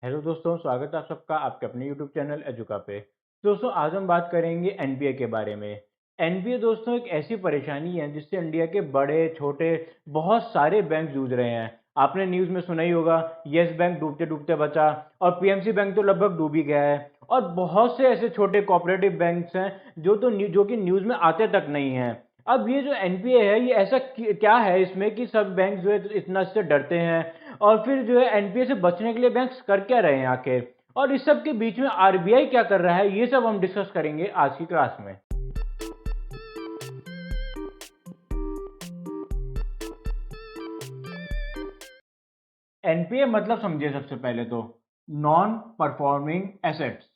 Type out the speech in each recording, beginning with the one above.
Hello दोस्तों, स्वागत है आप सबका आपके अपने यूट्यूब चैनल एजुका पे। दोस्तों, आज हम बात करेंगे एनपीए के बारे में। एनपीए दोस्तों एक ऐसी परेशानी है जिससे इंडिया के बड़े छोटे बहुत सारे बैंक जूझ रहे हैं। आपने न्यूज़ में सुना ही होगा, यस बैंक डूबते डूबते बचा और पीएमसी बैंक तो लगभग डूब ही गया है। और बहुत से ऐसे छोटे कोऑपरेटिव बैंक्स हैं जो कि न्यूज़ में आते तक नहीं हैं। अब ये जो एनपीए है, ये ऐसा क्या है इसमें कि सब बैंक जो है इतना इससे डरते हैं, और फिर जो है एनपीए से बचने के लिए बैंक्स कर क्या रहे हैं आखिर, और इस सब के बीच में आरबीआई क्या कर रहा है, ये सब हम डिस्कस करेंगे आज की क्लास में। एनपीए मतलब समझिए, सबसे पहले तो नॉन परफॉर्मिंग एसेट्स।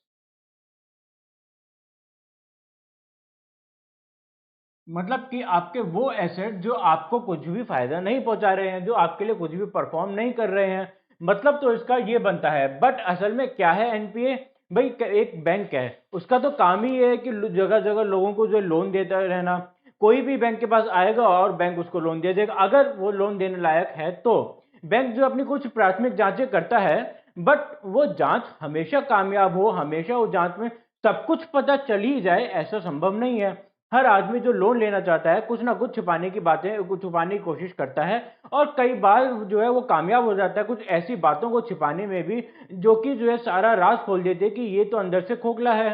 मतलब कि आपके वो एसेट जो आपको कुछ भी फायदा नहीं पहुंचा रहे हैं, जो आपके लिए कुछ भी परफॉर्म नहीं कर रहे हैं। मतलब तो इसका ये बनता है, बट असल में क्या है एनपीए? भाई एक बैंक है, उसका तो काम ही ये है कि जगह जगह लोगों को जो लोन देता रहना। कोई भी बैंक के पास आएगा और बैंक उसको लोन दे देगा अगर वो लोन देने लायक है तो। बैंक जो अपनी कुछ प्राथमिक जांचें करता है, बट वो जांच हमेशा कामयाब हो, हमेशा वो जांच में सब कुछ पता चल ही जाए, ऐसा संभव नहीं है। हर आदमी जो लोन लेना चाहता है कुछ ना कुछ छुपाने की बातें कुछ छुपाने की कोशिश करता है, और कई बार जो है वो कामयाब हो जाता है कुछ ऐसी बातों को छिपाने में भी, जो कि जो है सारा राज खोल देते हैं कि ये तो अंदर से खोखला है।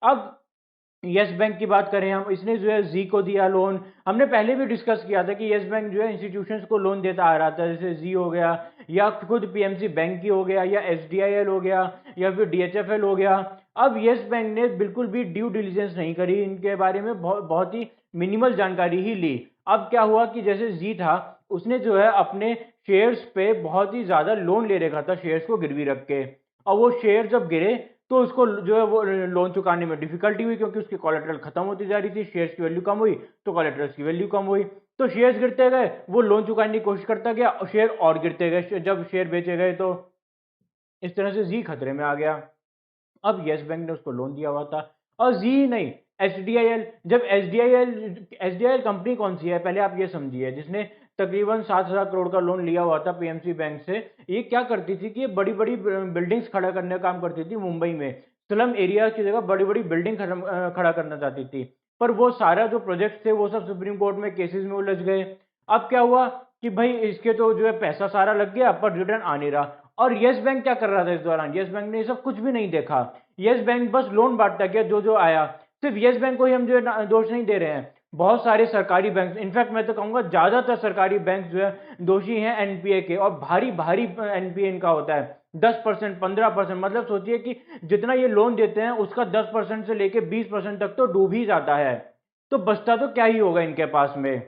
अब यस बैंक की बात करें हम, इसने जो है जी को दिया लोन। हमने पहले भी डिस्कस किया था कि यस बैंक जो है इंस्टीट्यूशंस को लोन देता आ रहा था, जैसे जी हो गया, या खुद पीएमसी बैंक की हो गया, या एसडीआईएल हो गया, या फिर डीएचएफएल हो गया। अब यस बैंक ने बिल्कुल भी ड्यू डिलिजेंस नहीं करी इनके बारे में, बहुत बहुत ही मिनिमल जानकारी ही ली। अब क्या हुआ कि जैसे जी था, उसने जो है अपने शेयर्स पे बहुत ही ज्यादा लोन ले रखा था, शेयर्स को गिरवी रख के। और वो शेयर जब गिरे तो उसको जो है वो लोन चुकाने में डिफिकल्टी हुई, क्योंकि उसकी कोलेटरल खत्म होती जा रही थी, शेयर्स की वैल्यू कम हुई तो कोलेटरल्स की वैल्यू कम हुई। तो शेयर्स गिरते गए, वो लोन चुकाने की कोशिश करता गया और शेयर और गिरते गए, जब शेयर बेचे गए तो इस तरह से जी खतरे में आ गया। अब यस बैंक ने उसको लोन दिया हुआ था, और जी ही नहीं, एचडीआईएल। जब एचडीआईएल एचडीआईएल कंपनी कौन सी है पहले आप ये समझिए, जिसने तकरीबन 7,000 करोड़ का लोन लिया हुआ था पीएमसी बैंक से। ये क्या करती थी कि ये बड़ी बड़ी बिल्डिंग्स खड़ा करने का काम करती थी मुंबई में। स्लम एरिया की जगह बड़ी बड़ी बिल्डिंग खड़ा करना चाहती थी। पर वो सारा जो प्रोजेक्ट थे वो सब सुप्रीम कोर्ट में केसेस में उलझ गए। अब क्या हुआ कि भाई इसके तो जो है पैसा सारा लग गया पर रिटर्न आ नहीं रहा। और यस बैंक क्या कर रहा था इस दौरान? यस बैंक ने ये सब कुछ भी नहीं देखा। यस बैंक बस लोन बांटता गया जो जो आया। सिर्फ यस बैंक को ही हम जो है दोष नहीं दे रहे हैं, बहुत सारे सरकारी बैंक, इनफैक्ट मैं तो कहूंगा ज्यादातर सरकारी बैंक जो है दोषी हैं एनपीए के, और भारी भारी एनपीए इनका होता है। 10%, 15%, मतलब सोचिए कि जितना ये लोन देते हैं उसका 10% से लेके 20% तक तो डूब ही जाता है। तो बचता तो क्या ही होगा इनके पास में।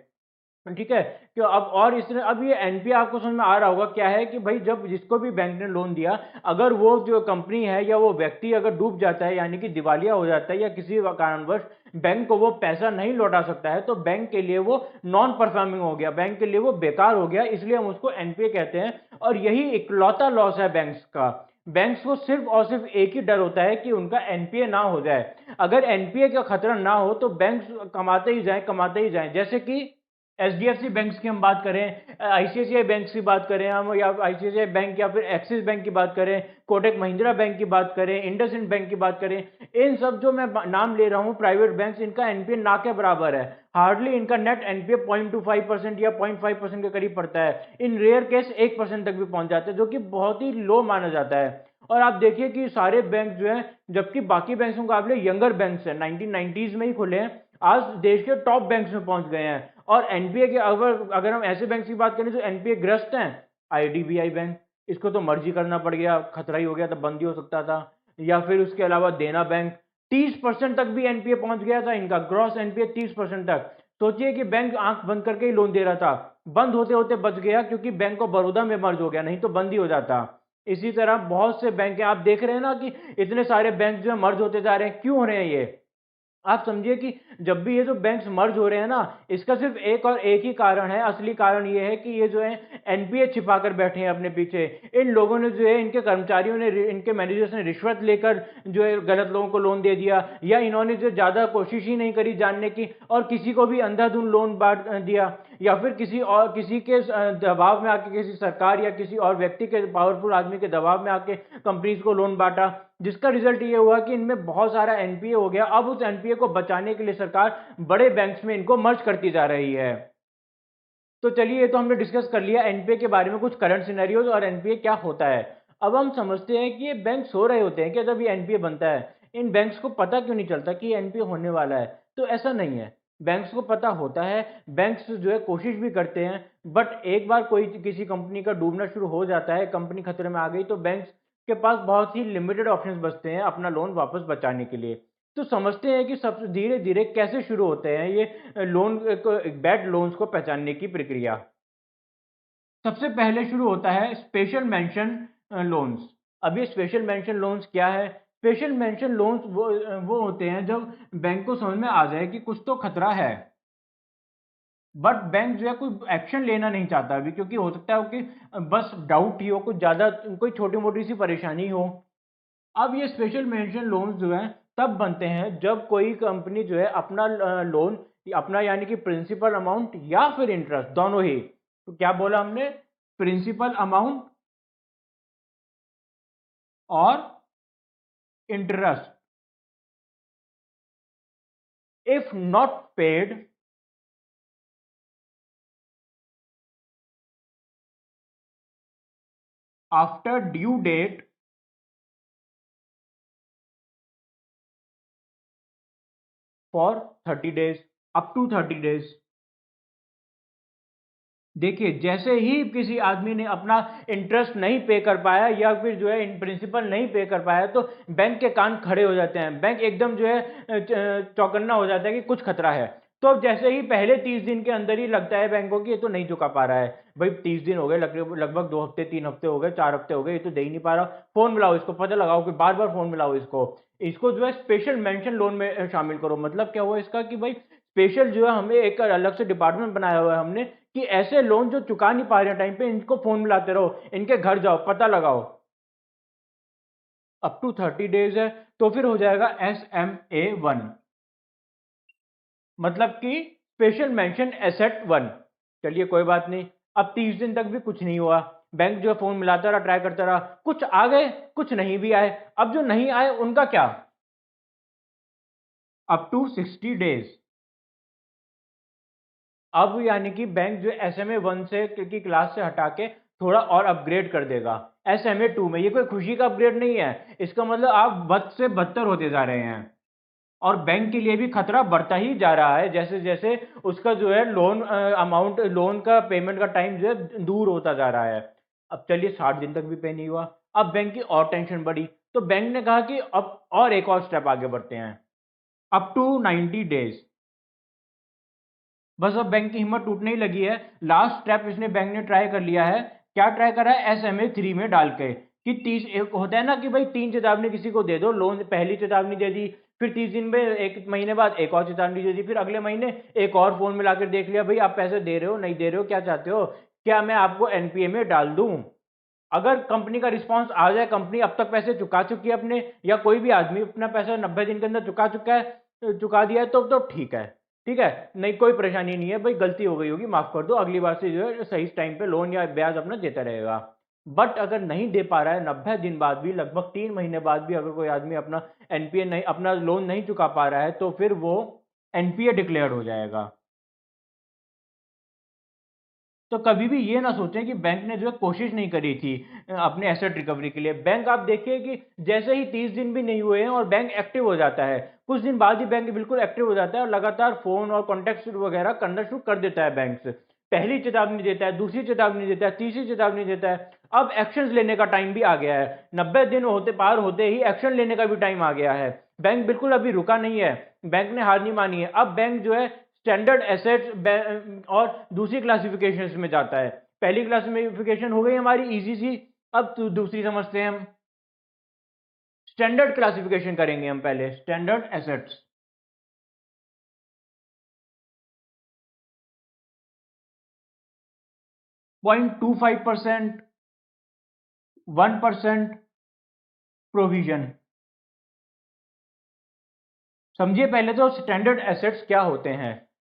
ठीक है। कि अब और इस तरह अब ये एनपीए आपको समझ में आ रहा होगा क्या है, कि भाई जब जिसको भी बैंक ने लोन दिया, अगर वो जो कंपनी है या वो व्यक्ति अगर डूब जाता है, यानी कि दिवालिया हो जाता है, या किसी कारणवश बैंक को वो पैसा नहीं लौटा सकता है, तो बैंक के लिए वो नॉन परफॉर्मिंग हो गया, बैंक के लिए वो बेकार हो गया, इसलिए हम उसको एनपीए कहते हैं। और यही इकलौता लॉस है बैंक्स का। बैंक्स को सिर्फ और सिर्फ एक ही डर होता है कि उनका एनपीए ना हो जाए। अगर एनपीए का खतरा ना हो तो बैंक्स कमाते ही जाएं, कमाते ही जाएं। जैसे कि एचडीएफसी बैंक्स की हम बात करें, आईसीआईसीआई बैंक्स की बात करें हम, या आईसीआईसीआई बैंक, या फिर एक्सिस बैंक की बात करें, कोटक महिंद्रा बैंक की बात करें, इंडसइंड बैंक की बात करें। इन सब जो मैं नाम ले रहा हूं प्राइवेट बैंक्स, इनका एनपीए ना के बराबर है। हार्डली इनका नेट एनपीए 0.25% या 0.5% के करीब पड़ता है। इन रेयर केस 1% तक भी पहुंच जाता है, जो कि बहुत ही लो माना जाता है। और आप देखिए कि सारे बैंक जो है, जबकि बाकी बैंक्स के मुकाबले यंगर बैंक्स हैं, 1990s में ही खुले हैं, आज देश के टॉप बैंक्स में पहुंच गए हैं। और एनपीए के अगर अगर हम ऐसे बैंक की बात करें जो एनपीए ग्रस्त हैं, आईडीबीआई बैंक, इसको तो मर्जी करना पड़ गया, खतरा ही हो गया था, बंद ही हो सकता था। या फिर उसके अलावा देना बैंक, 30% तक भी एनपीए पहुंच गया था इनका, ग्रॉस एनपीए 30% तक। सोचिए कि बैंक आंख बंद करके ही लोन दे रहा था, बंद होते होते बच गया, क्योंकि बैंक ऑफ बड़ौदा में मर्ज हो गया, नहीं तो बंद ही हो जाता। इसी तरह बहुत से बैंक हैं, आप देख रहे हैं ना कि इतने सारे बैंक जो है मर्ज होते जा रहे हैं, क्यों हो रहे हैं ये? आप समझिए कि जब भी ये जो बैंक्स मर्ज हो रहे हैं ना, इसका सिर्फ एक और एक ही कारण है, असली कारण ये है कि ये जो है एनपीए छिपा कर बैठे हैं अपने पीछे। इन लोगों ने जो है, इनके कर्मचारियों ने, इनके मैनेजर्स ने रिश्वत लेकर जो है गलत लोगों को लोन दे दिया, या इन्होंने जो ज्यादा कोशिश ही नहीं करी जानने की और किसी को भी अंधाधुंध लोन बांट दिया। या फिर किसी के दबाव में आके, किसी सरकार या किसी और व्यक्ति के, पावरफुल आदमी के दबाव में आके कंपनीज को लोन बांटा, जिसका रिजल्ट ये हुआ कि इनमें बहुत सारा एनपीए हो गया। अब उस एनपीए को बचाने के लिए सरकार बड़े बैंक्स में इनको मर्ज करती जा रही है। तो चलिए, ये तो हमने डिस्कस कर लिया एनपीए के बारे में, कुछ करंट सिनेरियोज और एनपीए क्या होता है। अब हम समझते हैं कि ये बैंक सो रहे होते हैं कि जब ये एनपीए बनता है, इन बैंक्स को पता क्यों नहीं चलता कि एनपीए होने वाला है। तो ऐसा नहीं है, बैंक्स को पता होता है, बैंक्स जो है कोशिश भी करते हैं, बट एक बार कोई किसी कंपनी का डूबना शुरू हो जाता है, कंपनी खतरे में आ गई, तो बैंक्स के पास बहुत ही लिमिटेड ऑप्शंस बचते हैं अपना लोन वापस बचाने के लिए। तो समझते हैं कि सबसे धीरे धीरे कैसे शुरू होते हैं ये लोन को, बैड लोन्स को पहचानने की प्रक्रिया। सबसे पहले शुरू होता है स्पेशल मेंशन लोन्स। अब ये स्पेशल मेंशन लोन्स क्या है? स्पेशल मेंशन लोन्स वो होते हैं जब बैंक को समझ में आ जाए कि कुछ तो खतरा है, बट बैंक जो है कोई एक्शन लेना नहीं चाहता अभी, क्योंकि हो सकता है कि बस डाउट ही हो, कुछ ज़्यादा कोई छोटी मोटी सी परेशानी हो। अब ये स्पेशल मेंशन लोन्स जो है तब बनते हैं जब कोई कंपनी जो है अपना लोन, अपना यानी कि प्रिंसिपल अमाउंट या फिर इंटरेस्ट, दोनों ही, तो क्या बोला हमने, प्रिंसिपल अमाउंट और interest, if not paid after due date for 30 days, up to 30 days. देखिए, जैसे ही किसी आदमी ने अपना इंटरेस्ट नहीं पे कर पाया या फिर जो है इन प्रिंसिपल नहीं पे कर पाया, तो बैंक के कान खड़े हो जाते हैं, बैंक एकदम जो है चौकन्ना हो जाता है कि कुछ खतरा है। तो अब जैसे ही पहले 30 दिन के अंदर ही लगता है बैंकों की ये तो नहीं चुका पा रहा है, भाई 30 दिन हो गए, लगभग 2 हफ्ते, 3 हफ्ते हो गए, 4 हफ्ते हो गए, ये तो दे ही नहीं पा रहा, फोन मिलाओ इसको, पता लगाओ, कि बार बार फोन मिलाओ इसको, इसको जो है स्पेशल मेंशन लोन में शामिल करो। मतलब क्या हुआ इसका कि भाई स्पेशल जो है हमें एक अलग से डिपार्टमेंट बनाया हुआ है हमने, कि ऐसे लोन जो चुका नहीं पा रहे हैं टाइम पे, इनको फोन मिलाते रहो, इनके घर जाओ, पता लगाओ। अप टू 30 डेज है तो फिर हो जाएगा SMA 1, मतलब कि स्पेशल मेंशन एसेट 1। चलिए कोई बात नहीं, अब 30 दिन तक भी कुछ नहीं हुआ, बैंक जो है फोन मिलाता रहा, ट्राई करता रहा, कुछ आ गए, कुछ नहीं भी आए। अब जो नहीं आए उनका क्या? Up to 60 days. अब यानी कि बैंक जो SMA 1 से की क्लास से हटा के थोड़ा और अपग्रेड कर देगा SMA 2 में। ये कोई खुशी का अपग्रेड नहीं है, इसका मतलब आप बद से बदतर होते जा रहे हैं, और बैंक के लिए भी खतरा बढ़ता ही जा रहा है जैसे जैसे उसका जो है लोन अमाउंट, लोन का पेमेंट का टाइम जो है दूर होता जा रहा है। अब चलिए 60 दिन तक भी पे नहीं हुआ, अब बैंक की और टेंशन बढ़ी, तो बैंक ने कहा कि अब और एक और स्टेप आगे बढ़ते हैं, अप टू 90 डेज। बस अब बैंक की हिम्मत टूटने ही लगी है, लास्ट स्टेप इसने, बैंक ने ट्राई कर लिया है। क्या ट्राई करा है? SMA 3 में डाल के, कि 30, एक होता है ना कि भाई 3 चेतावनी किसी को दे दो, लोन पहली चेतावनी दे दी, फिर 30 दिन में, एक महीने बाद एक और चेतावनी दे दी, फिर अगले महीने एक और फोन मिलाकर देख लिया, भाई आप पैसे दे रहे हो नहीं दे रहे हो, क्या चाहते हो, क्या मैं आपको एनपीए में डाल दूं? अगर कंपनी का रिस्पॉन्स आ जाए, कंपनी अब तक पैसे चुका चुकी है अपने, या कोई भी आदमी अपना पैसा 90 दिन के अंदर चुका चुका है, चुका दिया है, तो ठीक है, ठीक है, नहीं कोई परेशानी नहीं है, भाई गलती हो गई होगी, माफ कर दो, अगली बार से जो है सही टाइम पे लोन या ब्याज अपना देता रहेगा। बट अगर नहीं दे पा रहा है 90 दिन बाद भी, लगभग 3 महीने बाद भी, अगर कोई आदमी अपना एनपीए नहीं, अपना लोन नहीं चुका पा रहा है, तो फिर वो एनपीए डिक्लेयर हो जाएगा। तो कभी भी ये ना सोचें कि बैंक ने जो है कोशिश नहीं करी थी अपने एसेट रिकवरी के लिए। बैंक आप देखिए कि जैसे ही 30 दिन भी नहीं हुए हैं और बैंक एक्टिव हो जाता है, कुछ दिन बाद ही बैंक बिल्कुल एक्टिव हो जाता है और लगातार फोन और कॉन्टैक्ट वगैरह करना शुरू कर देता है बैंक से। पहली चेतावनी देता है, दूसरी चेतावनी देता है, तीसरी चेतावनी देता है। अब एक्शन लेने का टाइम भी आ गया है, 90 दिन होते पार होते ही एक्शन लेने का भी टाइम आ गया है। बैंक बिल्कुल अभी रुका नहीं है, बैंक ने हार नहीं मानी है। अब बैंक जो है स्टैंडर्ड एसेट्स और दूसरी क्लासिफिकेशन में जाता है। पहली क्लासिफिकेशन हो गई हमारी इजी सी, अब दूसरी समझते हैं हम। स्टैंडर्ड क्लासिफिकेशन करेंगे हम पहले, स्टैंडर्ड एसेट्स। 0.25%, 1% प्रोविजन। समझिए पहले तो स्टैंडर्ड एसेट्स क्या होते हैं।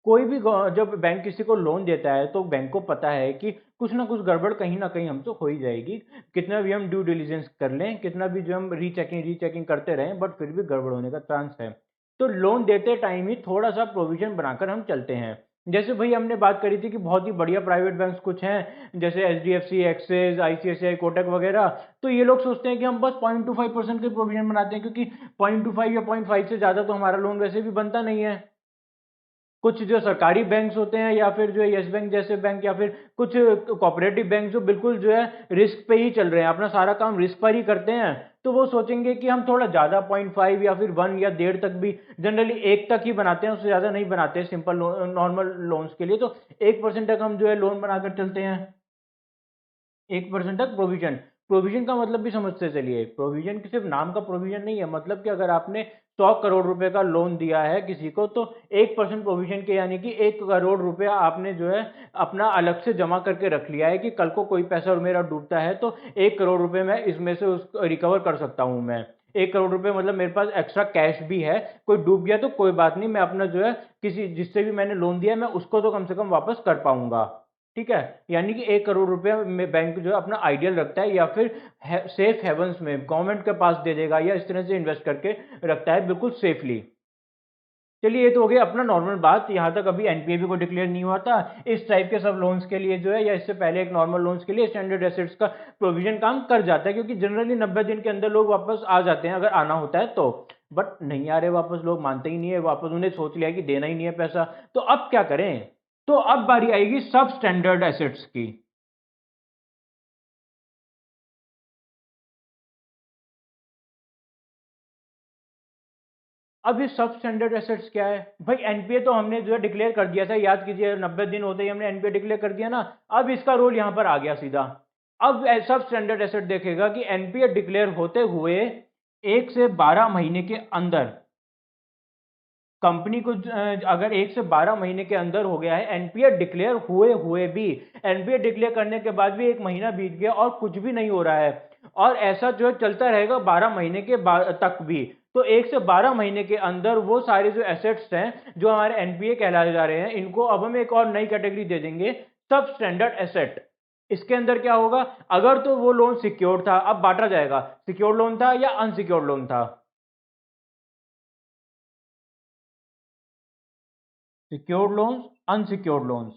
कोई भी जब बैंक किसी को लोन देता है तो बैंक को पता है कि कुछ ना कुछ गड़बड़ कहीं ना कहीं हमसे हो ही जाएगी, कितना भी हम ड्यू डिलिजेंस कर लें, कितना भी जो हम रीचेकिंग करते रहें, बट फिर भी गड़बड़ होने का चांस है। तो लोन देते टाइम ही थोड़ा सा प्रोविजन बनाकर हम चलते हैं। जैसे भाई हमने बात करी थी कि बहुत ही बढ़िया प्राइवेट बैंक्स कुछ हैं, जैसे एचडीएफसी, एक्सिस, आईसीआईसीआई, कोटक वगैरह। तो ये लोग सोचते हैं कि हम बस 0.25% के प्रोविजन बनाते हैं, क्योंकि 0.25 या 0.5 से ज़्यादा तो हमारा लोन वैसे भी बनता नहीं है। कुछ जो सरकारी बैंक्स होते हैं, या फिर जो है यस बैंक जैसे बैंक, या फिर कुछ कोऑपरेटिव बैंक जो बिल्कुल जो है रिस्क पे ही चल रहे हैं, अपना सारा काम रिस्क पर ही करते हैं, तो वो सोचेंगे कि हम थोड़ा ज़्यादा 0.5 या फिर 1 या 1.5 तक भी, जनरली 1 तक ही बनाते हैं, उससे ज़्यादा नहीं बनाते सिंपल नॉर्मल लोन्स के लिए। तो 1% तक हम जो है लोन बनाकर चलते हैं, 1% तक प्रोविजन। प्रोविजन का मतलब भी समझते चलिए, प्रोविजन की सिर्फ नाम का प्रोविजन नहीं है, मतलब कि अगर आपने 100 करोड़ रुपए का लोन दिया है किसी को, तो 1% प्रोविजन के यानी कि 1 करोड़ रुपया आपने जो है अपना अलग से जमा करके रख लिया है कि कल को कोई पैसा मेरा डूबता है तो 1 करोड़ रुपए मैं इसमें से उसको रिकवर कर सकता हूं मैं। 1 करोड़ रुपए मतलब मेरे पास एक्स्ट्रा कैश भी है, कोई डूब गया तो कोई बात नहीं, मैं अपना जो है किसी जिससे भी मैंने लोन दिया है मैं उसको तो कम से कम वापस कर पाऊंगा। ठीक है, यानी कि 1 करोड़ रुपया में बैंक जो है अपना आइडियल रखता है, या फिर सेफ हेवंस में गवर्नमेंट के पास दे देगा, या इस तरह से इन्वेस्ट करके रखता है बिल्कुल सेफली। चलिए ये तो हो गया अपना नॉर्मल बात, यहाँ तक अभी एनपीए भी को डिक्लेयर नहीं हुआ था। इस टाइप के सब लोन्स के लिए जो है, या इससे पहले एक नॉर्मल लोन्स के लिए स्टैंडर्ड एसेट्स का प्रोविजन काम कर जाता है, क्योंकि जनरली 90 दिन के अंदर लोग वापस आ जाते हैं अगर आना होता है तो। बट नहीं आ रहे वापस, लोग मानते ही नहीं है वापस, उन्हें सोच लिया है कि देना ही नहीं है पैसा। तो अब क्या करें? तो अब बारी आएगी सब स्टैंडर्ड एसेट्स की। अब ये सब स्टैंडर्ड एसेट्स क्या है भाई? एनपीए तो हमने जो है डिक्लेयर कर दिया था, याद कीजिए 90 दिन होते ही हमने एनपीए डिक्लेयर कर दिया ना। अब इसका रोल यहां पर आ गया सीधा। अब सब स्टैंडर्ड एसेट देखेगा कि एनपीए डिक्लेयर होते हुए 1 से 12 महीने के अंदर कंपनी को अगर 1 से 12 महीने के अंदर हो गया है एनपीए डिक्लेयर हुए हुए भी, एनपीए डिक्लेयर करने के बाद भी 1 महीना बीत गया और कुछ भी नहीं हो रहा है, और ऐसा जो है चलता रहेगा 12 महीने के बाद तक भी, तो 1 से 12 महीने के अंदर वो सारे जो एसेट्स हैं जो हमारे एनपीए कहलाए जा रहे हैं, इनको अब हम एक और नई कैटेगरी दे देंगे, सब स्टैंडर्ड एसेट। इसके अंदर क्या होगा? अगर तो वो लोन सिक्योर्ड था, अब बांटा जाएगा, सिक्योर्ड लोन था या अनसिक्योर्ड लोन था। Secured loans, unsecured loans.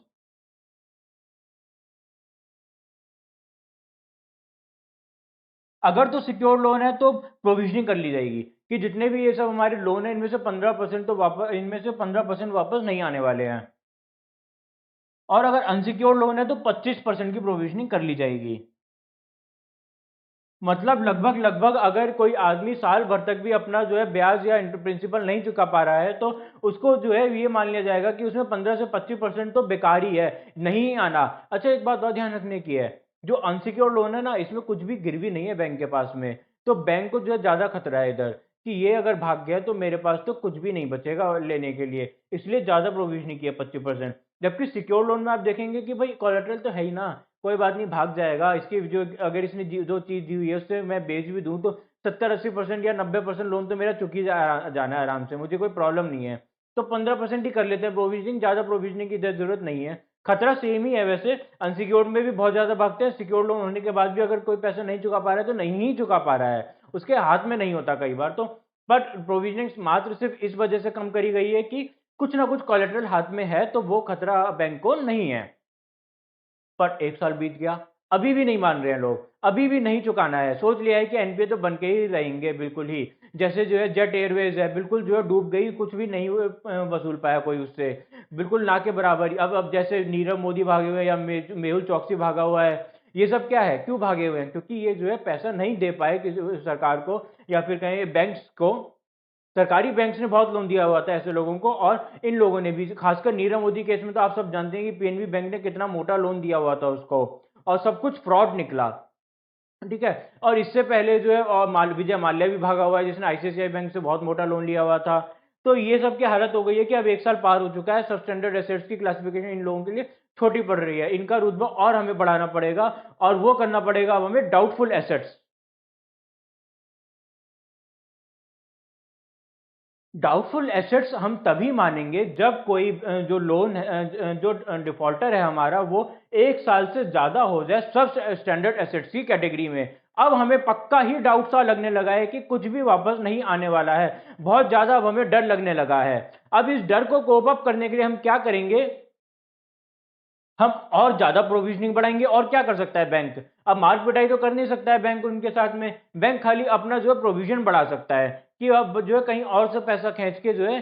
अगर तो सिक्योर लोन है तो प्रोविजनिंग कर ली जाएगी कि जितने भी ये सब हमारे लोन है इनमें से 15% तो वापस, इनमें से 15% वापस नहीं आने वाले हैं। और अगर अनसिक्योर लोन है तो 25% की प्रोविजनिंग कर ली जाएगी। मतलब लगभग लगभग अगर कोई आदमी साल भर तक भी अपना जो है ब्याज या प्रिंसिपल नहीं चुका पा रहा है, तो उसको जो है ये मान लिया जाएगा कि उसमें 15 से 25% तो बेकार ही है, नहीं आना। अच्छा एक बात और ध्यान रखने की है, जो अनसिक्योर लोन है ना, इसमें कुछ भी गिरवी नहीं है बैंक के पास में, तो बैंक को जो है ज्यादा खतरा है इधर कि ये अगर भाग गया तो मेरे पास तो कुछ भी नहीं बचेगा लेने के लिए, इसलिए ज्यादा प्रोविजनिंग किया 25%। जबकि सिक्योर लोन में आप देखेंगे कि भाई कोलेटरल तो है ही ना, कोई बात नहीं भाग जाएगा, इसकी जो अगर इसने जो चीज दी हुई है उससे मैं बेच भी दूं तो 70-80% या 90% लोन तो मेरा चुकी जाना है आराम से, मुझे कोई प्रॉब्लम नहीं है। तो 15% ही कर लेते हैं प्रोविजनिंग, ज्यादा प्रोविजनिंग की जरूरत नहीं है। खतरा सेम ही है वैसे, अनसिक्योर्ड में भी बहुत ज्यादा भागते हैं, सिक्योर लोन होने के बाद भी अगर कोई पैसा नहीं चुका पा रहा है तो नहीं ही चुका पा रहा है, उसके हाथ में नहीं होता कई बार तो। बट प्रोविजनिंग मात्र सिर्फ इस वजह से कम करी गई है कि कुछ ना कुछ कोलेटरल हाथ में है, तो वो खतरा बैंक को नहीं है। पर 1 साल बीत गया, अभी भी नहीं मान रहे हैं लोग, अभी भी नहीं चुकाना है, सोच लिया है कि एनपीए तो बन के ही रहेंगे बिल्कुल ही। जैसे जो है जेट एयरवेज है, बिल्कुल जो है डूब गई, कुछ भी नहीं वसूल पाया कोई उससे, बिल्कुल ना के बराबर ही। अब जैसे नीरव मोदी भागे हुए हैं या मेहुल चौकसी भागा हुआ है, ये सब क्या है, क्यों भागे हुए हैं? क्योंकि ये जो है पैसा नहीं दे पाए किसी सरकार को, या फिर कहें बैंक्स को। सरकारी बैंक्स ने बहुत लोन दिया हुआ था ऐसे लोगों को, और इन लोगों ने भी, खासकर नीरव मोदी केस में तो आप सब जानते हैं कि पीएनबी बैंक ने कितना मोटा लोन दिया हुआ था उसको, और सब कुछ फ्रॉड निकला। ठीक है, और इससे पहले जो है और विजय माल्या भी भागा हुआ है जिसने आईसीआईसीआई बैंक से बहुत मोटा लोन लिया हुआ था। तो ये सब की हालत हो गई है कि अब 1 साल पार हो चुका है, सब स्टैंडर्ड एसेट्स की क्लासिफिकेशन इन लोगों के लिए छोटी पड़ रही है, इनका रुतबा और हमें बढ़ाना पड़ेगा, और वो करना पड़ेगा अब हमें डाउटफुल एसेट्स। डाउटफुल एसेट्स हम तभी मानेंगे जब कोई जो लोन जो डिफॉल्टर है हमारा वो 1 साल से ज्यादा हो जाए सब स्टैंडर्ड एसेट्स की कैटेगरी में। अब हमें पक्का ही डाउट सा लगने लगा है कि कुछ भी वापस नहीं आने वाला है, बहुत ज्यादा अब हमें डर लगने लगा है। अब इस डर को कोप अप करने के लिए हम क्या करेंगे, हम और ज्यादा प्रोविजनिंग बढ़ाएंगे। और क्या कर सकता है बैंक, अब मार पिटाई तो कर नहीं सकता है बैंक उनके साथ में, बैंक खाली अपना जो है प्रोविजन बढ़ा सकता है कि अब जो है कहीं और से पैसा खींच के जो है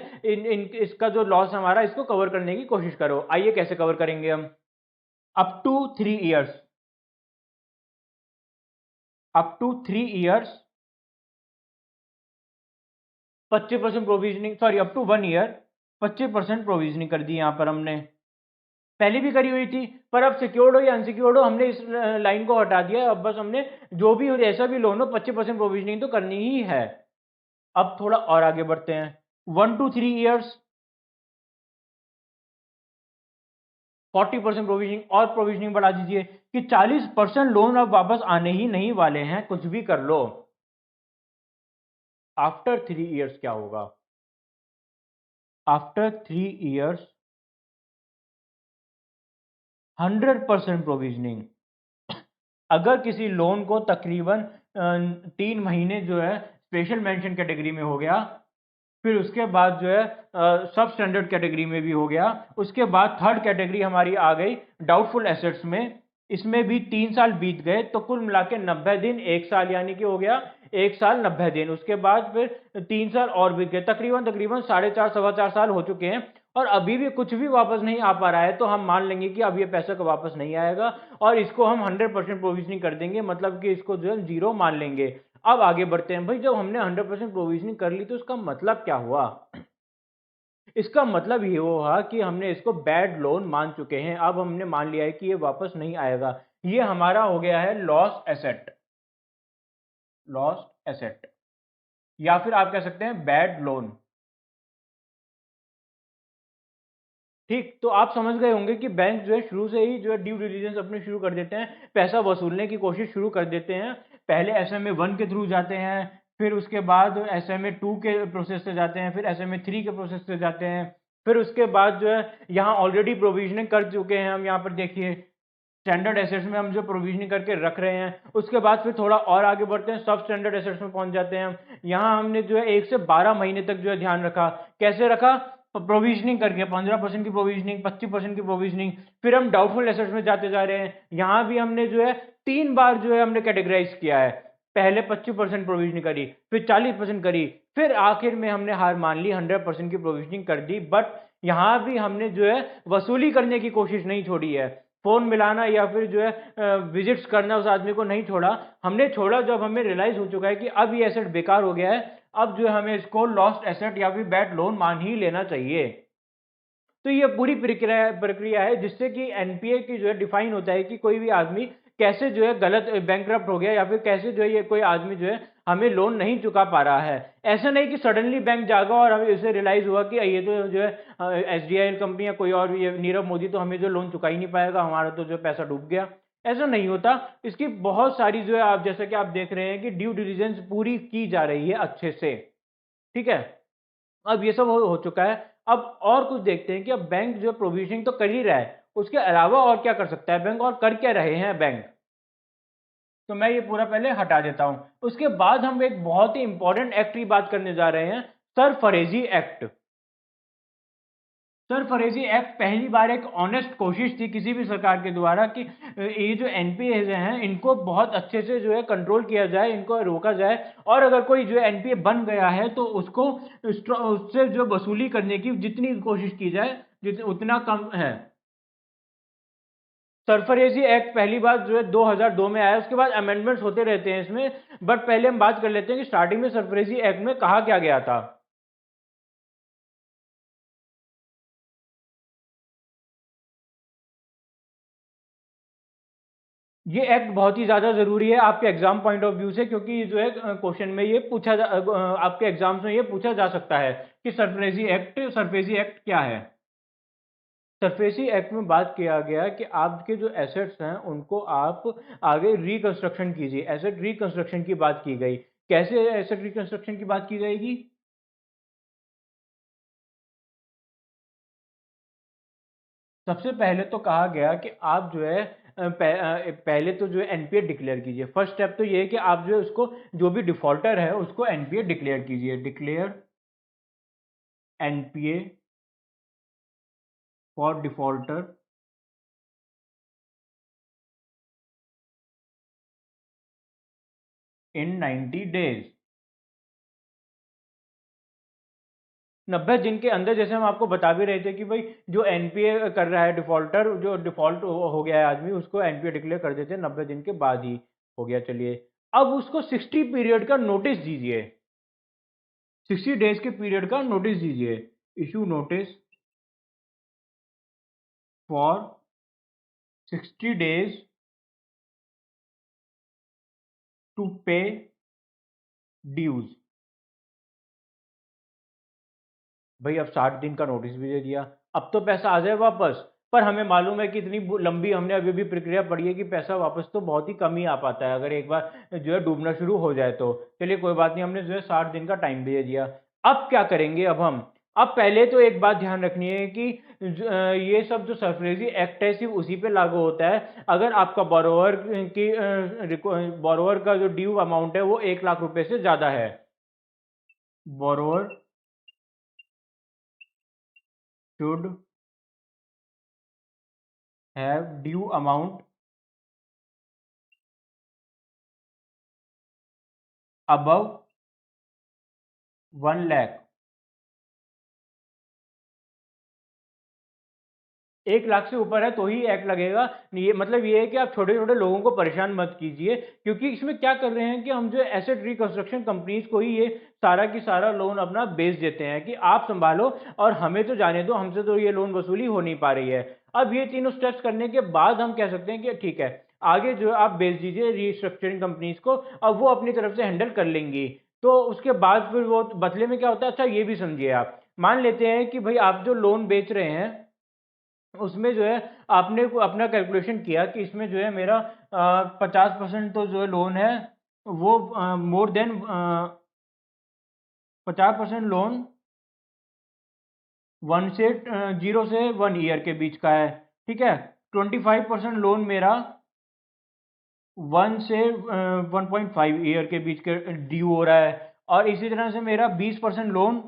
इसका जो लॉस हमारा इसको कवर करने की कोशिश करो। आइए कैसे कवर करेंगे हम, up to 3 years, up to 3 years 25% provisioning, sorry up to 1 year 25% provisioning कर दी यहां पर हमने, पहले भी करी हुई थी। पर अब सिक्योर्ड हो या अनसिक्योर्ड हो हमने इस लाइन को हटा दिया। अब बस हमने जो भी हो जैसा भी लोन हो 25% प्रोविजनिंग तो करनी ही है। अब थोड़ा और आगे बढ़ते हैं, 1 to 3 इयर्स 40% प्रोविजनिंग, और प्रोविजनिंग बढ़ा दीजिए कि 40% लोन अब वापस आने ही नहीं वाले हैं, कुछ भी कर लो। आफ्टर 3 इयर्स क्या होगा, आफ्टर 3 इयर्स 100% प्रोविजनिंग। अगर किसी लोन को तकरीबन 3 महीने जो है स्पेशल मेंशन कैटेगरी में हो गया, फिर उसके बाद जो है सब स्टैंडर्ड कैटेगरी में भी हो गया, उसके बाद थर्ड कैटेगरी हमारी आ गई डाउटफुल एसेट्स में, इसमें भी 3 साल बीत गए तो कुल मिला के 90 दिन, 1 साल यानी कि हो गया 1 साल 90 दिन। उसके बाद फिर 3 साल और बीत गए, तकरीबन तकरीबन 4.5 सवा 4 साल हो चुके हैं और अभी भी कुछ भी वापस नहीं आ पा रहा है। तो हम मान लेंगे कि अब ये पैसा को वापस नहीं आएगा और इसको हम 100% प्रोविजनिंग कर देंगे, मतलब कि इसको जो है जीरो मान लेंगे। अब आगे बढ़ते हैं भाई, जब हमने 100% प्रोविजनिंग कर ली तो इसका मतलब क्या हुआ, इसका मतलब ये हुआ कि हमने इसको बैड लोन मान चुके हैं। अब हमने मान लिया है कि ये वापस नहीं आएगा, ये हमारा हो गया है लॉस एसेट, लॉस्ट एसेट, या फिर आप कह सकते हैं बैड लोन। ठीक, तो आप समझ गए होंगे कि बैंक जो है शुरू से ही जो है ड्यू डिलिजेंस अपनी शुरू कर देते हैं, पैसा वसूलने की कोशिश शुरू कर देते हैं। पहले SMA 1 के थ्रू जाते हैं, फिर उसके बाद SMA 2 के प्रोसेस से जाते हैं, फिर SMA 3 के प्रोसेस से जाते हैं, फिर उसके बाद जो है यहाँ ऑलरेडी प्रोविजनिंग कर चुके हैं हम, यहाँ पर देखिए स्टैंडर्ड एसेट्स में हम जो प्रोविजनिंग करके रख रहे हैं। उसके बाद फिर थोड़ा और आगे बढ़ते हैं, सब स्टैंडर्ड एसेट्स में पहुंच जाते हैं हम। यहाँ हमने जो है 1 से 12 महीने तक जो है ध्यान रखा, कैसे रखा, प्रोविजनिंग करके 15% की प्रोविजनिंग, 25% की प्रोविजनिंग। फिर हम डाउटफुल एसेट्स में जाते जा रहे हैं, यहाँ भी हमने जो है 3 बार जो है हमने कैटेगराइज किया है। पहले 25% प्रोविजनिंग करी, फिर 40% करी, फिर आखिर में हमने हार मान ली, 100% की प्रोविजनिंग कर दी। बट यहाँ भी हमने जो है वसूली करने की कोशिश नहीं छोड़ी है, फोन मिलाना या फिर जो है विजिट्स करना उस आदमी को नहीं छोड़ा। हमने छोड़ा जब हमें रियलाइज हो चुका है कि अब ये एसेट बेकार हो गया है, अब जो है हमें इसको लॉस्ट एसेट या फिर बैड लोन मान ही लेना चाहिए। तो ये पूरी प्रक्रिया प्रक्रिया है जिससे कि एनपीए की जो है डिफाइन होता है कि कोई भी आदमी कैसे जो है गलत बैंकरप्ट हो गया, या फिर कैसे जो है ये कोई आदमी जो है हमें लोन नहीं चुका पा रहा है। ऐसा नहीं कि सडनली बैंक जागा और हमें इसे रियलाइज हुआ कि ये तो जो है एसडीआई कंपनी या कोई और, ये नीरव मोदी तो हमें जो लोन चुका ही नहीं पाएगा, हमारा तो जो पैसा डूब गया। ऐसा नहीं होता, इसकी बहुत सारी जो है आप जैसे कि आप देख रहे हैं कि ड्यू डिलिजेंस पूरी की जा रही है अच्छे से। ठीक है, अब ये सब हो चुका है। अब और कुछ देखते हैं कि अब बैंक जो प्रोविजनिंग तो कर ही रहा है, उसके अलावा और क्या कर सकता है बैंक, और कर क्या रहे हैं बैंक। तो मैं ये पूरा पहले हटा देता हूं। उसके बाद हम एक बहुत ही इंपॉर्टेंट एक्ट की बात करने जा रहे हैं, सरफरेजी एक्ट। सरफरेजी एक्ट पहली बार एक ऑनेस्ट कोशिश थी किसी भी सरकार के द्वारा कि ये जो एनपीए हैं इनको बहुत अच्छे से जो है कंट्रोल किया जाए, इनको रोका जाए, और अगर कोई जो एनपीए बन गया है तो उसको उससे जो वसूली करने की जितनी कोशिश की जाए उतना कम है। सरफरेजी एक्ट पहली बार जो है 2002 में आया, उसके बाद अमेंडमेंट्स होते रहते हैं इसमें। बट पहले हम बात कर लेते हैं कि स्टार्टिंग में सरफरेजी एक्ट में कहा क्या गया था। ये एक्ट बहुत ही ज्यादा जरूरी है आपके एग्जाम पॉइंट ऑफ व्यू से, क्योंकि जो है क्वेश्चन में ये आपके एग्जाम्स में ये पूछा जा सकता है कि सरफेसी एक्ट क्या है। सरफेसी एक्ट में बात किया गया कि आपके जो एसेट्स हैं उनको आप आगे रिकंस्ट्रक्शन कीजिए, एसेट रिकंस्ट्रक्शन की बात की गई। कैसे एसेट रिकंस्ट्रक्शन की बात की जाएगी, सबसे पहले तो कहा गया कि आप जो है पहले तो जो है एनपीए डिक्लेयर कीजिए। फर्स्ट स्टेप तो ये है कि आप जो है उसको, जो भी डिफॉल्टर है उसको एनपीए डिक्लेयर कीजिए। Declare NPA for defaulter in 90 days. 90 दिन के अंदर, जैसे हम आपको बता भी रहे थे कि भाई जो एनपीए कर रहा है डिफॉल्टर, जो डिफॉल्ट हो गया है आदमी, उसको एनपीए डिक्लेयर कर देते हैं 90 दिन के बाद ही। हो गया, चलिए। अब उसको 60 पीरियड का नोटिस दीजिए। 60 डेज के पीरियड का नोटिस दीजिए। Issue notice for 60 days to pay dues. भाई अब 60 दिन का नोटिस भी दे दिया, अब तो पैसा आ जाए वापस। पर हमें मालूम है कि इतनी लंबी हमने अभी भी प्रक्रिया पढ़ी है कि पैसा वापस तो बहुत ही कम ही आ पाता है अगर एक बार जो है डूबना शुरू हो जाए तो। चलिए कोई बात नहीं, हमने जो है 60 दिन का टाइम भी दे दिया। अब क्या करेंगे अब हम? अब पहले तो एक बात ध्यान रखनी है कि ये सब जो सरफरेजी एक्ट है सिर्फ उसी पे लागू होता है अगर आपका बोरोवर की बोरोवर का जो ड्यू अमाउंट है वो 1 लाख रुपए से ज्यादा है। Borrower should have due amount above 1 lakh. 1 lakh से ऊपर है तो ही एक्ट लगेगा। ये मतलब ये है कि आप छोटे छोटे लोगों को परेशान मत कीजिए, क्योंकि इसमें क्या कर रहे हैं कि हम जो एसेट रिकंस्ट्रक्शन कंपनीज को ही ये सारा की सारा लोन अपना बेच देते हैं कि आप संभालो और हमें तो जाने दो, हमसे तो ये लोन वसूली हो नहीं पा रही है। अब ये तीनों स्टेप्स करने के बाद हम कह सकते हैं कि ठीक है, आगे जो है आप बेच दीजिए रिस्ट्रक्चरिंग कंपनीज को, अब वो अपनी तरफ से हैंडल कर लेंगी। तो उसके बाद फिर वो बदले में क्या होता है, अच्छा ये भी समझिए, आप मान लेते हैं कि भाई आप जो लोन बेच रहे हैं उसमें जो है आपने अपना कैलकुलेशन किया कि इसमें जो है मेरा 50% तो जो है लोन है वो मोर देन 50% लोन 0 से 1 ईयर के बीच का है। ठीक है, 25% लोन मेरा 1 से 1.5 ईयर के बीच के ड्यू हो रहा है। और इसी तरह से मेरा 20% लोन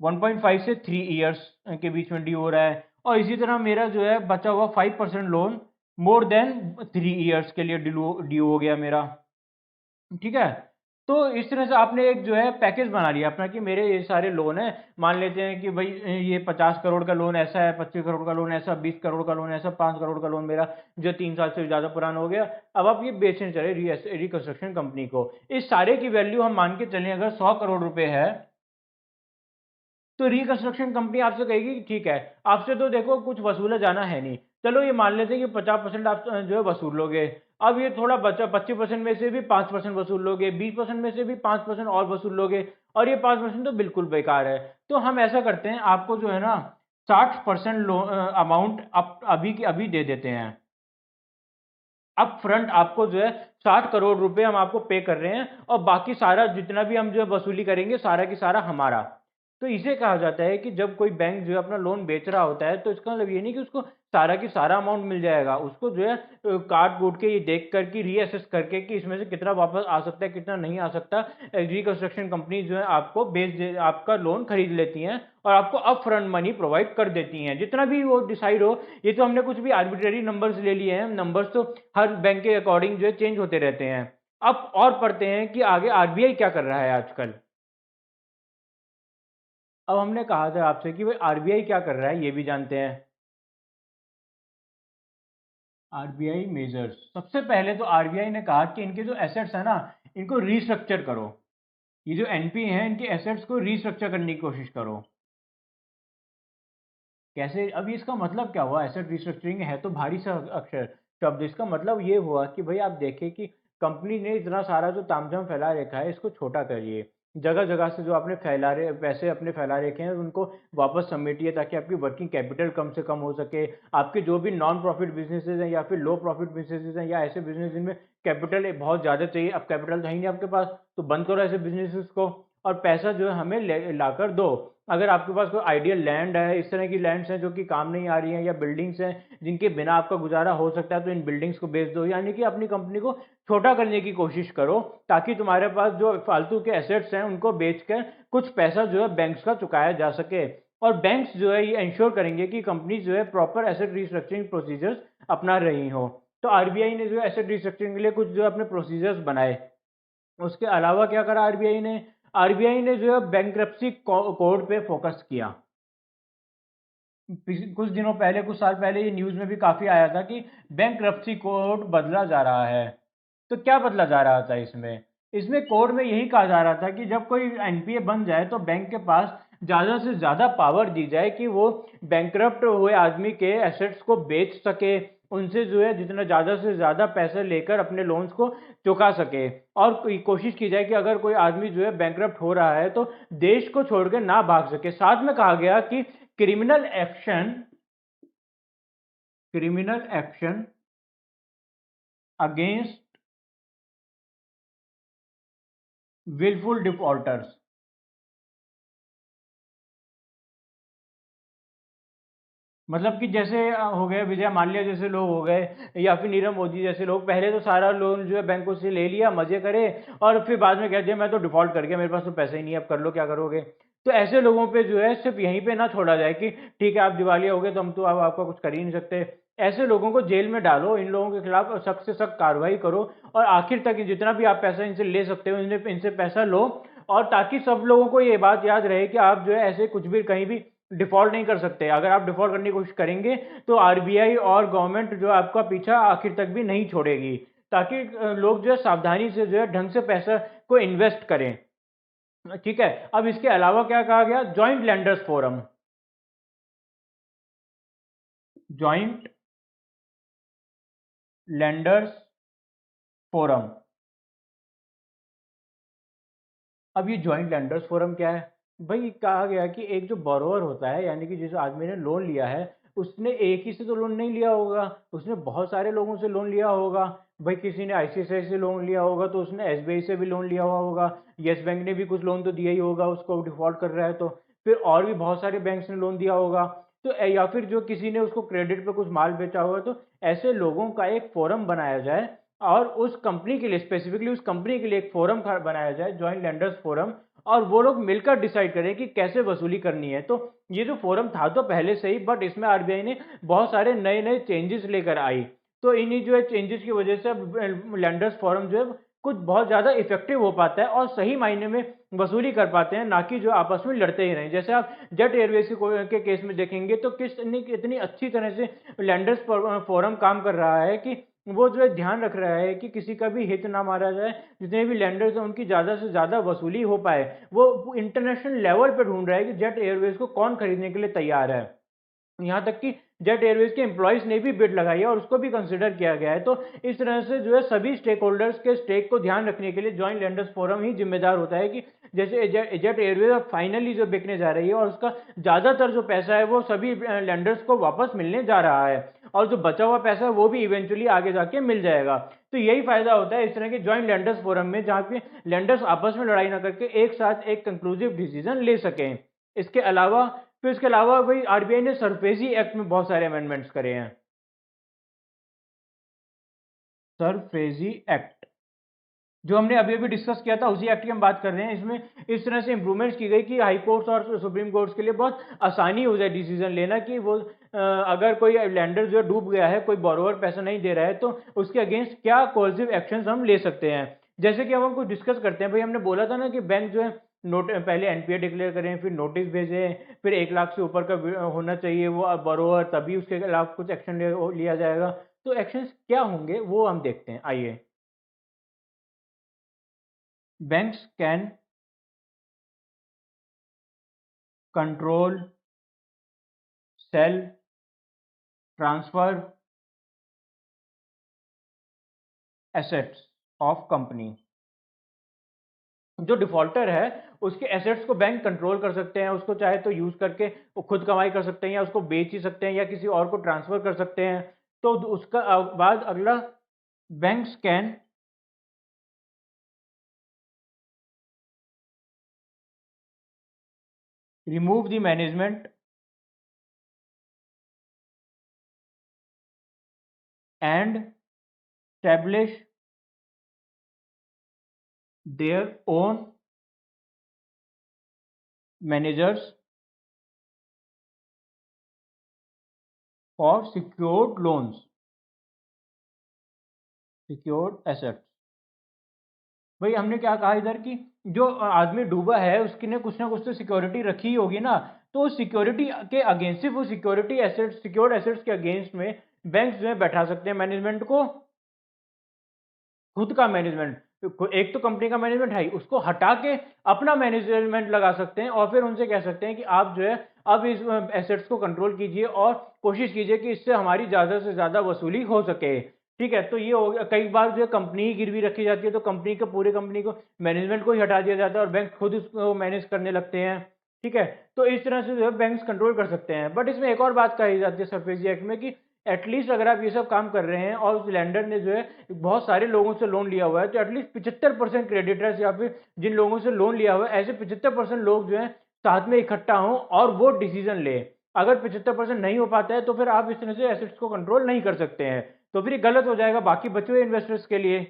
1.5 से 3 ईयर्स के बीच में ड्यू हो रहा है। और इसी तरह मेरा जो है बचा हुआ 5% लोन मोर देन 3 ईयर्स के लिए ड्यू हो गया मेरा। ठीक है, तो इस तरह से आपने एक जो है पैकेज बना लिया अपना कि मेरे ये सारे लोन हैं। मान लेते हैं कि भाई ये 50 करोड़ का लोन ऐसा है, 25 करोड़ का लोन ऐसा, 20 करोड़ का लोन ऐसा, 5 करोड़ का लोन मेरा जो 3 साल से ज़्यादा पुराना हो गया। अब आप ये बेचने चले रिकंस्ट्रक्शन कंपनी को। इस सारे की वैल्यू हम मान के चलें अगर 100 करोड़ रुपए है, तो रिकंस्ट्रक्शन कंपनी आपसे कहेगी कि ठीक है, आपसे तो देखो कुछ वसूला जाना है नहीं, चलो ये मान लेते हैं कि 50% आप जो है वसूल लोगे। अब ये थोड़ा बचा 25% में से भी 5% वसूल लोगे, 20% में से भी 5% और वसूल लोगे, और ये 5% तो बिल्कुल बेकार है। तो हम ऐसा करते हैं, आपको जो है ना 60% अमाउंट अभी की अभी दे देते हैं। अप फ्रंट आपको जो है 60 करोड़ रुपए हम आपको पे कर रहे हैं, और बाकी सारा जितना भी हम जो है वसूली करेंगे सारा की सारा हमारा। तो इसे कहा जाता है कि जब कोई बैंक जो है अपना लोन बेच रहा होता है तो इसका मतलब ये नहीं कि उसको सारा की सारा अमाउंट मिल जाएगा, उसको जो है काट कूट के ये देख कर के रीअसेस करके कि इसमें से कितना वापस आ सकता है कितना नहीं आ सकता, रिकंस्ट्रक्शन कंपनी जो है आपको आपका लोन खरीद लेती हैं और आपको अप फ्रंट मनी प्रोवाइड कर देती हैं जितना भी वो डिसाइड हो। ये तो हमने कुछ भी आर्बिट्रेरी नंबर्स ले लिए हैं, नंबर्स तो हर बैंक के अकॉर्डिंग जो है चेंज होते रहते हैं। अब और पढ़ते हैं कि आगे आरबीआई क्या कर रहा है आजकल। अब हमने कहा था आपसे कि भाई आरबीआई क्या कर रहा है ये भी जानते हैं। आरबीआई मेजर्स, सबसे पहले तो आरबीआई ने कहा कि इनके जो एसेट्स है ना इनको रीस्ट्रक्चर करो। ये जो एनपी हैं इनके एसेट्स को रीस्ट्रक्चर करने की कोशिश करो। कैसे? अब इसका मतलब क्या हुआ? एसेट रिस्ट्रक्चरिंग है तो भारी सा अक्षर शब्द, इसका मतलब ये हुआ कि भाई आप देखें कि कंपनी ने इतना सारा जो तामझाम फैला रखा है इसको छोटा करिए। जगह जगह से जो आपने फैला रहे पैसे अपने फैला रखे हैं उनको वापस समेटिए ताकि आपकी वर्किंग कैपिटल कम से कम हो सके। आपके जो भी नॉन प्रॉफिट बिजनेसेस हैं या फिर लो प्रॉफिट बिजनेसेस हैं या ऐसे बिजनेस जिनमें कैपिटल बहुत ज़्यादा चाहिए, अब कैपिटल तो है ही नहीं आपके पास, तो बंद करो ऐसे बिजनेसेस को। और पैसा जो है हमें लाकर दो। अगर आपके पास कोई आइडियल लैंड है, इस तरह की लैंड्स हैं जो कि काम नहीं आ रही हैं, या बिल्डिंग्स हैं जिनके बिना आपका गुजारा हो सकता है, तो इन बिल्डिंग्स को बेच दो। यानी कि अपनी कंपनी को छोटा करने की कोशिश करो, ताकि तुम्हारे पास जो फालतू के एसेट्स हैं उनको बेचकर कुछ पैसा जो है बैंक्स का चुकाया जा सके। और बैंक्स जो है ये इंश्योर करेंगे कि कंपनी जो है प्रॉपर एसेट रिस्ट्रक्चरिंग प्रोसीजर्स अपना रही हो। तो आरबीआई ने जो एसेट रिस्ट्रक्चरिंग के लिए कुछ जो अपने प्रोसीजर्स बनाए। उसके अलावा क्या करा आरबीआई ने? आरबीआई ने जो है बैंक्रप्सी कोड पे फोकस किया। कुछ दिनों पहले, कुछ साल पहले ये न्यूज़ में भी काफ़ी आया था कि बैंक्रप्सी कोड बदला जा रहा है। तो क्या बदला जा रहा था इसमें? इसमें कोड में यही कहा जा रहा था कि जब कोई एनपीए बन जाए तो बैंक के पास ज़्यादा से ज़्यादा पावर दी जाए कि वो बैंकरप्ट हुए आदमी के एसेट्स को बेच सके, उनसे जो है जितना ज़्यादा से ज़्यादा पैसे लेकर अपने लोन्स को चुका सके। और कोशिश की जाए कि अगर कोई आदमी जो है बैंकरप्ट हो रहा है तो देश को छोड़कर ना भाग सके। साथ में कहा गया कि criminal action criminal action against wilful defaulters, मतलब कि जैसे हो गए विजय माल्या जैसे लोग हो गए, या फिर नीरव मोदी जैसे लोग, पहले तो सारा लोन जो है बैंकों से ले लिया, मजे करे, और फिर बाद में कह दिया मैं तो डिफॉल्ट कर गया, मेरे पास तो पैसे ही नहीं है, अब कर लो क्या करोगे। तो ऐसे लोगों पे जो है सिर्फ यहीं पे ना छोड़ा जाए कि ठीक है आप दिवालिया हो गए तो हम तो अब आपका कुछ कर ही नहीं सकते। ऐसे लोगों को जेल में डालो, इन लोगों के खिलाफ सख्त से सख्त कार्रवाई करो, और आखिर तक जितना भी आप पैसा इनसे ले सकते हो इनसे पैसा लो। और ताकि सब लोगों को ये बात याद रहे कि आप जो है ऐसे कुछ भी कहीं भी डिफॉल्ट नहीं कर सकते। अगर आप डिफॉल्ट करने की कोशिश करेंगे तो आरबीआई और गवर्नमेंट जो है आपका पीछा आखिर तक भी नहीं छोड़ेगी, ताकि लोग जो है सावधानी से जो है ढंग से पैसा को इन्वेस्ट करें। ठीक है, अब इसके अलावा क्या कहा गया? Joint landers forum. Joint landers forum. अब ये जॉइंट लैंडर्स फोरम क्या है? भाई कहा गया कि एक जो बोरोवर होता है, यानी कि जिस आदमी ने लोन लिया है, उसने एक ही से तो लोन नहीं लिया होगा, उसने बहुत सारे लोगों से लोन लिया होगा। भाई किसी ने आईसीआईसीआई से लोन लिया होगा, तो उसने एसबीआई से भी लोन लिया हुआ होगा, यस बैंक ने भी कुछ लोन तो दिया ही होगा उसको, डिफॉल्ट कर रहा है तो। फिर और भी बहुत सारे बैंक्स ने लोन दिया होगा। तो या फिर जो किसी ने उसको क्रेडिट पे कुछ माल बेचा होगा। तो ऐसे लोगों का एक फोरम बनाया जाए, और उस कंपनी के लिए, स्पेसिफिकली उस कंपनी के लिए एक फोरम बनाया जाए, जॉइंट लेंडर्स फोरम। और वो लोग मिलकर डिसाइड करें कि कैसे वसूली करनी है। तो ये जो फोरम था तो पहले से ही, बट इसमें आरबीआई ने बहुत सारे नए नए चेंजेस लेकर आई। तो इन्हीं जो है चेंजेस की वजह से अब लेंडर्स फोरम जो है कुछ बहुत ज़्यादा इफेक्टिव हो पाता है, और सही मायने में वसूली कर पाते हैं, ना कि जो आपस में लड़ते ही रहें। जैसे आप जेट एयरवेज के केस में देखेंगे तो कितनी अच्छी तरह से लैंडर्स फोरम काम कर रहा है कि वो जो है ध्यान रख रहा है कि किसी का भी हित ना मारा जाए, जितने भी लैंडर्स हैं उनकी ज़्यादा से ज़्यादा वसूली हो पाए। वो इंटरनेशनल लेवल पर ढूंढ रहा है कि जेट एयरवेज को कौन खरीदने के लिए तैयार है। यहाँ तक कि जेट एयरवेज के एम्प्लॉयज ने भी बिड लगाई है, और उसको भी कंसिडर किया गया है। तो इस तरह से जो है सभी स्टेक होल्डर्स के स्टेक को ध्यान रखने के लिए जॉइंट लैंडर्स फोरम ही जिम्मेदार होता है कि जैसे जेट एयरवेज अब फाइनली जो बिकने जा रही है, और उसका ज़्यादातर जो पैसा है वो सभी लैंडर्स को वापस मिलने जा रहा है, और जो बचा हुआ पैसा है वो भी इवेंचुअली आगे जाके मिल जाएगा। तो यही फायदा होता है इस तरह के जॉइंट लैंडर्स फोरम में, जहाँ पे लैंडर्स आपस में लड़ाई ना करके एक साथ एक कंक्लूसिव डिसीजन ले सकें। इसके अलावा, फिर इसके अलावा भाई आरबीआई ने सरफेसी एक्ट में बहुत सारे अमेंडमेंट्स करे हैं। सरफेसी एक्ट जो हमने अभी अभी डिस्कस किया था, उसी एक्ट की हम बात कर रहे हैं। इसमें इस तरह से इंप्रूवमेंट्स की गई कि हाई कोर्ट्स और सुप्रीम कोर्ट्स के लिए बहुत आसानी हो जाए डिसीजन लेना, कि वो अगर कोई लैंडर जो डूब गया है, कोई बोरोवर पैसा नहीं दे रहा है, तो उसके अगेंस्ट क्या कोर्सिव एक्शंस हम ले सकते हैं। जैसे कि अब हम कुछ डिस्कस करते हैं। भाई हमने बोला था ना कि बैंक जो है नोट पहले एनपीए डिक्लेयर करें, फिर नोटिस भेजें, फिर 1 लाख से ऊपर का होना चाहिए वो बोरोवर, तभी उसके खिलाफ कुछ एक्शन लिया जाएगा। तो एक्शंस क्या होंगे वो हम देखते हैं, आइए। Banks can control, sell, transfer assets of company। जो डिफॉल्टर है उसके एसेट्स को बैंक कंट्रोल कर सकते हैं, उसको चाहे तो यूज करके वो खुद कमाई कर सकते हैं, या उसको बेच ही सकते हैं, या किसी और को ट्रांसफर कर सकते हैं। तो उसका बाद अगला, banks can remove the management and establish their own managers for secured loans, secured assets। भाई हमने क्या कहा इधर कि जो आदमी डूबा है उसकी ने कुछ ना कुछ तो सिक्योरिटी रखी ही होगी ना, तो उस सिक्योरिटी के अगेंस्ट, सिर्फ वो सिक्योरिटी एसेट्स, सिक्योर्ड एसेट्स के अगेंस्ट में बैंक जो है बैठा सकते हैं मैनेजमेंट को, खुद का मैनेजमेंट। एक तो कंपनी का मैनेजमेंट है ही, उसको हटा के अपना मैनेजमेंट लगा सकते हैं और फिर उनसे कह सकते हैं कि आप जो है अब इस एसेट्स को कंट्रोल कीजिए और कोशिश कीजिए कि इससे हमारी ज़्यादा से ज़्यादा वसूली हो सके। ठीक है, तो ये हो गया। कई बार जो है कंपनी ही गिरवी रखी जाती है, तो कंपनी को, पूरे कंपनी को, मैनेजमेंट को ही हटा दिया जाता है और बैंक खुद इसको मैनेज करने लगते हैं। ठीक है, तो इस तरह से जो है बैंक कंट्रोल कर सकते हैं। बट इसमें एक और बात कही जाती है सरफेसी एक्ट में कि एटलीस्ट अगर आप ये सब काम कर रहे हैं और उस लैंडर ने जो है बहुत सारे लोगों से लोन लिया हुआ है, तो एटलीस्ट 75% क्रेडिटर्स या फिर जिन लोगों से लोन लिया हुआ है, ऐसे 75% लोग जो है साथ में इकट्ठा हों और वो डिसीजन ले। अगर 75% नहीं हो पाता है तो फिर आप इस तरह से एसेट्स को कंट्रोल नहीं कर सकते हैं, तो फिर ये गलत हो जाएगा बाकी बचे हुए इन्वेस्टर्स के लिए,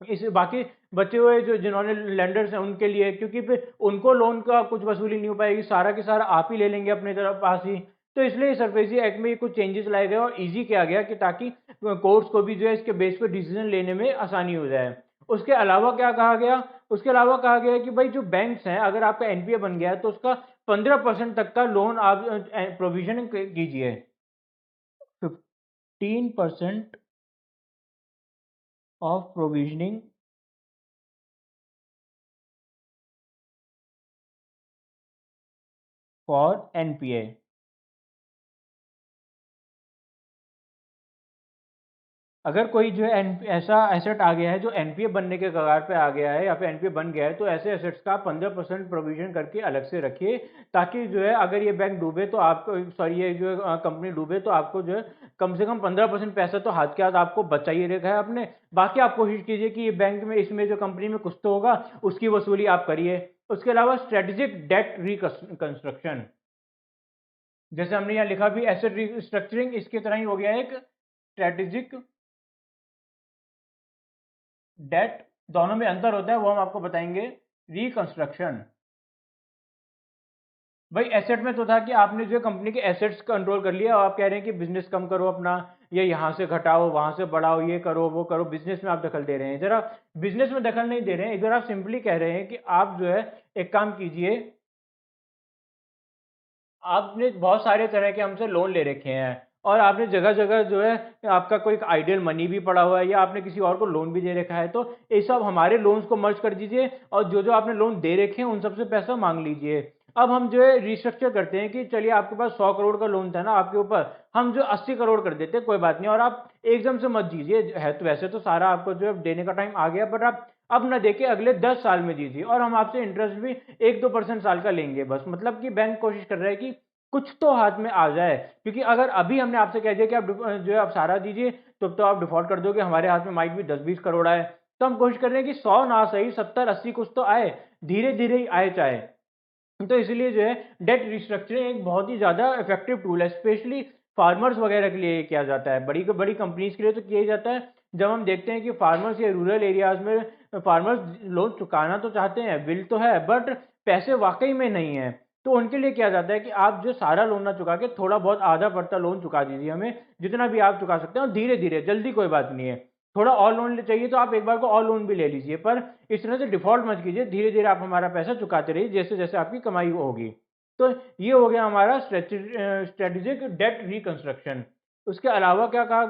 इस बाकी बचे हुए जो जिन्होंने लेंडर्स हैं उनके लिए, क्योंकि फिर उनको लोन का कुछ वसूली नहीं हो पाएगी, सारा के सारा आप ही ले लेंगे अपनी तरफ पास ही। तो इसलिए सरफेसी एक्ट में कुछ चेंजेस लाए गए और इजी किया गया कि ताकि कोर्ट्स को भी जो है इसके बेस पे डिसीजन लेने में आसानी हो जाए। उसके अलावा क्या कहा गया, उसके अलावा कहा गया कि भाई जो बैंक्स हैं, अगर आपका एनपीए बन गया है तो उसका 15% तक का लोन आप प्रोविजन कीजिए। 15% ऑफ प्रोविजनिंग फॉर एनपीए। अगर कोई जो है ऐसा एसेट आ गया है जो एनपीए बनने के कगार पे आ गया है या फिर एनपीए बन गया है, तो ऐसे एसेट्स का 15% प्रोविजन करके अलग से रखिए, ताकि जो है अगर ये बैंक डूबे तो आपको, सॉरी ये जो कंपनी डूबे तो आपको जो है कम से कम 15% पैसा तो हाथ के हाथ आपको बचा ही रखा है आपने। बाकी आप कोशिश कीजिए कि ये बैंक में, इसमें जो कंपनी में कुछ तो होगा उसकी वसूली आप करिए। उसके अलावा स्ट्रेटेजिक डेट रिकंस्ट्रक्शन, जैसे हमने यहाँ लिखा भी एसेट रिस्ट्रक्चरिंग, इसकी तरह ही हो गया एक स्ट्रेटेजिक डेट। दोनों में अंतर होता है वो हम आपको बताएंगे। रिकंस्ट्रक्शन, भाई एसेट में तो था कि आपने जो कंपनी के एसेट्स कंट्रोल कर लिया और आप कह रहे हैं कि बिजनेस कम करो अपना, या यहाँ से घटाओ वहां से बढ़ाओ, ये करो वो करो, बिजनेस में आप दखल दे रहे हैं। इधर आप बिजनेस में दखल नहीं दे रहे हैं, इधर आप सिंपली कह रहे हैं कि आप जो है एक काम कीजिए, आपने बहुत सारे तरह के हमसे लोन ले रखे हैं और आपने जगह जगह जो है आपका कोई आइडियल मनी भी पड़ा हुआ है या आपने किसी और को लोन भी दे रखा है, तो ये सब हमारे लोन्स को मर्ज कर दीजिए और जो जो आपने लोन दे रखे हैं उन सबसे पैसा मांग लीजिए। अब हम जो है रिस्ट्रक्चर करते हैं कि चलिए आपके पास 100 करोड़ का लोन था ना आपके ऊपर, हम जो 80 करोड़ कर देते हैं, कोई बात नहीं, और आप एकदम से मत दीजिए, है तो वैसे तो सारा आपको जो है देने का टाइम आ गया, बट आप अब ना देके अगले 10 साल में दीजिए और हम आपसे इंटरेस्ट भी 1-2% साल का लेंगे बस। मतलब कि बैंक कोशिश कर रहा है कि कुछ तो हाथ में आ जाए, क्योंकि अगर अभी हमने आपसे कह दिया कि आप जो है आप सारा दीजिए, तो आप डिफॉल्ट कर दोगे, हमारे हाथ में माइट भी 10-20 करोड़ आए। तो हम कोशिश कर रहे हैं कि 100 ना सही 70-80 कुछ तो आए, धीरे धीरे ही आए चाहे। तो इसलिए जो है डेट रिस्ट्रक्चरिंग एक बहुत ही ज़्यादा इफेक्टिव टूल है, स्पेशली फार्मर्स वगैरह के लिए किया जाता है, बड़ी बड़ी कंपनीज के लिए तो किया ही जाता है। जब हम देखते हैं कि फार्मर्स या रूरल एरियाज में फार्मर्स लोन चुकाना तो चाहते हैं, बिल तो है, बट पैसे वाकई में नहीं है, तो उनके लिए किया जाता है कि आप जो सारा लोन ना चुका के थोड़ा बहुत आधा पड़ता लोन चुका दीजिए हमें, जितना भी आप चुका सकते हैं, और धीरे धीरे, जल्दी कोई बात नहीं है। थोड़ा और लोन चाहिए तो आप एक बार को और लोन भी ले लीजिए, पर इस तरह से डिफॉल्ट मत कीजिए, धीरे धीरे आप हमारा पैसा चुकाते रहिए जैसे जैसे आपकी कमाई होगी। तो ये हो गया हमारा स्ट्रेटेजिक डेट रिकंस्ट्रक्शन। उसके अलावा क्या कहा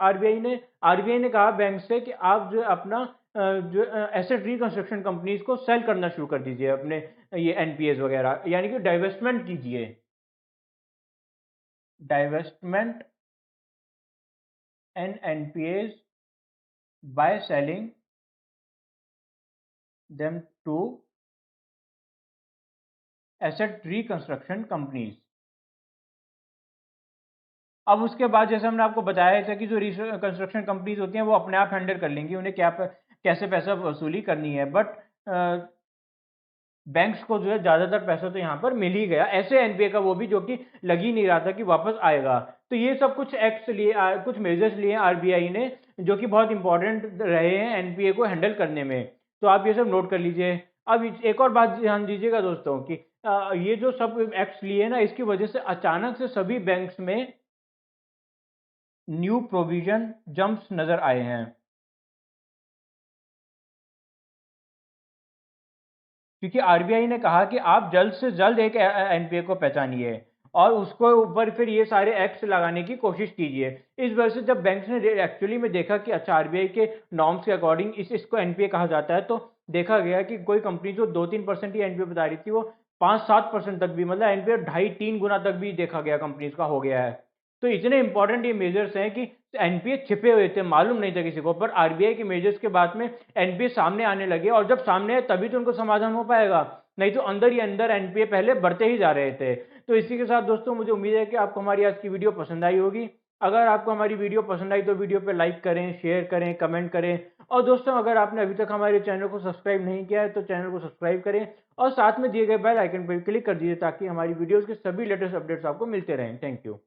आरबीआई ने कहा बैंक से कि आप जो अपना जो एसेट रिकंस्ट्रक्शन कंपनीज को सेल करना शुरू कर दीजिए, अपने ये एनपीएस वगैरह, यानी कि डाइवेस्टमेंट कीजिए, divestment and NPAs by selling them to asset reconstruction companies. अब उसके बाद जैसे हमने आपको बताया था कि जो कंस्ट्रक्शन कंपनीज होती हैं वो अपने आप हैंडल कर लेंगी, उन्हें कैसे पैसा वसूली करनी है, बट बैंक्स को जो है ज़्यादातर पैसा तो यहाँ पर मिल ही गया, ऐसे एनपीए का वो भी जो कि लग ही नहीं रहा था कि वापस आएगा। तो ये सब कुछ एक्ट्स लिए कुछ मेजर्स लिए आरबीआई ने, जो कि बहुत इंपॉर्टेंट रहे हैं एनपीए को हैंडल करने में। तो आप ये सब नोट कर लीजिए। अब एक और बात ध्यान दीजिएगा दोस्तों कि ये जो सब एक्ट्स लिए ना, इसकी वजह से अचानक से सभी बैंक्स में न्यू प्रोविजन जंप्स नजर आए हैं, क्योंकि आरबीआई ने कहा कि आप जल्द से जल्द एक एनपीए को पहचानिए और उसको ऊपर फिर ये सारे एक्ट्स लगाने की कोशिश कीजिए। इस वजह से जब बैंक ने एक्चुअली में देखा कि अच्छा आरबीआई के नॉर्म्स के अकॉर्डिंग इसको एनपीए कहा जाता है, तो देखा गया कि कोई कंपनी जो 2-3% ही एनपीए बता रही थी, वो 5-7% तक भी, मतलब एनपीए 2.5-3 गुना तक भी देखा गया कंपनीज का हो गया है। तो इतने इंपॉर्टेंट ये मेजर्स हैं कि एनपीए छिपे हुए थे, मालूम नहीं था किसी को, पर आरबीआई के मेजर्स के बाद में एनपीए सामने आने लगे, और जब सामने आए तभी तो उनको समाधान हो पाएगा, नहीं तो अंदर ही अंदर एनपीए पहले बढ़ते ही जा रहे थे। तो इसी के साथ दोस्तों मुझे उम्मीद है कि आपको हमारी आज की वीडियो पसंद आई होगी। अगर आपको हमारी वीडियो पसंद आई तो वीडियो पे लाइक करें, शेयर करें, कमेंट करें, और दोस्तों अगर आपने अभी तक हमारे चैनल को सब्सक्राइब नहीं किया है तो चैनल को सब्सक्राइब करें और साथ में दिए गए बेल आइकन पर क्लिक कर दीजिए, ताकि हमारी वीडियोस के सभी लेटेस्ट अपडेट्स आपको मिलते रहें। Thank you.